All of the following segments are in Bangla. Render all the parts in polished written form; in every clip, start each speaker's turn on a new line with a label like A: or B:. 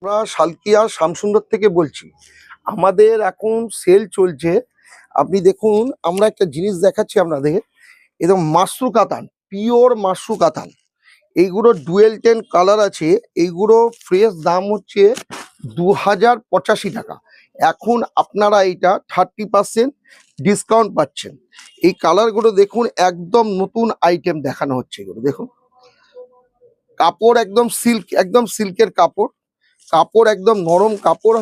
A: আমরা শালকিয়া শামসুন্দর থেকে বলছি। আমাদের এখন সেল চলছে। আপনি দেখুন, আমরা একটা জিনিস দেখাচ্ছি আপনাদের। একদম মাশরু কাতান, পিওর মাশরু কাতান। এইগুলো ডুয়েল টেন কালার আছে। এইগুলো ফ্রেশ দাম হচ্ছে 2085 টাকা। এখন আপনারা এইটা 30% ডিসকাউন্ট পাচ্ছেন। এই কালারগুলো দেখুন, একদম নতুন আইটেম দেখানো হচ্ছে। এগুলো দেখুন, কাপড় একদম সিল্ক, একদম সিল্কের কাপড়। কাপড় একদম নরম কাপড়,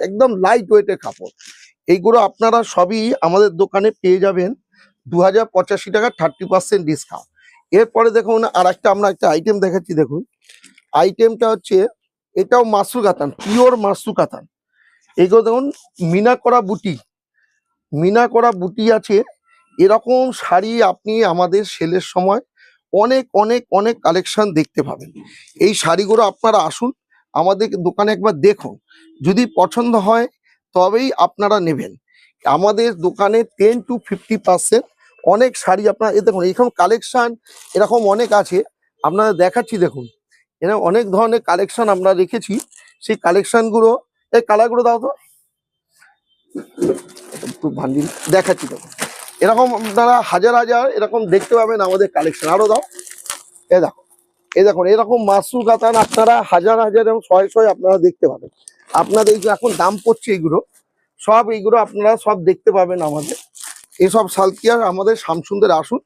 A: একদম লাইট ওয়েটের কাপড়। এইগুলো আপনারা সবই আমাদের দোকানে পেয়ে যাবেন 2085 টাকা, 30% ডিসকাউন্ট। এরপরে দেখুন, আর একটা আমরা একটা আইটেম দেখাচ্ছি। দেখুন, আইটেমটা হচ্ছে, এটাও মাশরু কাতান, পিওর মাশরু কাতান। এগুলো দেখুন, মিনা করা বুটি, মিনা করা বুটি আছে। এরকম শাড়ি আপনি আমাদের সেলের সময় অনেক অনেক অনেক কালেকশন দেখতে পাবেন। এই শাড়িগুলো আপনারা আসুন, আমাদের দোকানে একবার দেখুন। যদি পছন্দ হয় তবেই আপনারা নেবেন। আমাদের দোকানে 10 to 50% অনেক শাড়ি আপনারা দেখুন, এরকম কালেকশন এরকম অনেক আছে। আপনারা দেখাচ্ছি, দেখুন এরকম অনেক ধরনের কালেকশন আমরা রেখেছি। সেই কালেকশনগুলো, এই কালারগুলো দাও তো একটু ভান্ডিল দেখাচ্ছি। দেখুন, এরকম আপনারা হাজার হাজার এরকম দেখতে পাবেন আমাদের কালেকশন। আরো দাও, এ দেখো, এই দেখুন, এরকম মাশরু কাতান আপনারা হাজার হাজার এবং শয়ে শয়ে আপনারা দেখতে পাবেন। আপনাদের এই যে এখন দাম পড়ছে, এইগুলো সব, এইগুলো আপনারা সব দেখতে পাবেন আমাদের এইসব শালকিয়ার আমাদের শামসুন্দরে আসুন।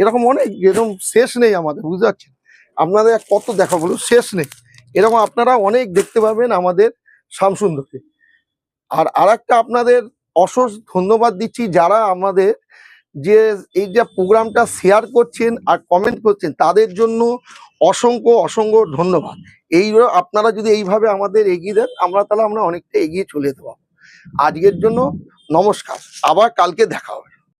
A: এরকম অনেক, এরকম শেষ নেই আমাদের, বুঝতে পারছেন? আপনাদের কত দেখা বলুন, শেষ নেই। এরকম আপনারা অনেক দেখতে পাবেন আমাদের শামসুন্দরে। আর আরেকটা আপনাদের অশেষ ধন্যবাদ দিচ্ছি, যারা আমাদের যে এই যে প্রোগ্রামটা শেয়ার করছেন আর কমেন্ট করছেন, তাদের জন্য অসংখ্য অসংখ্য ধন্যবাদ। এই আপনারা যদি এইভাবে আমাদের এগিয়ে দেন, আমরা তাহলে আমরা অনেকটা এগিয়ে চলে যেতে পারবো। আজকের জন্য নমস্কার, আবার কালকে দেখা হবে।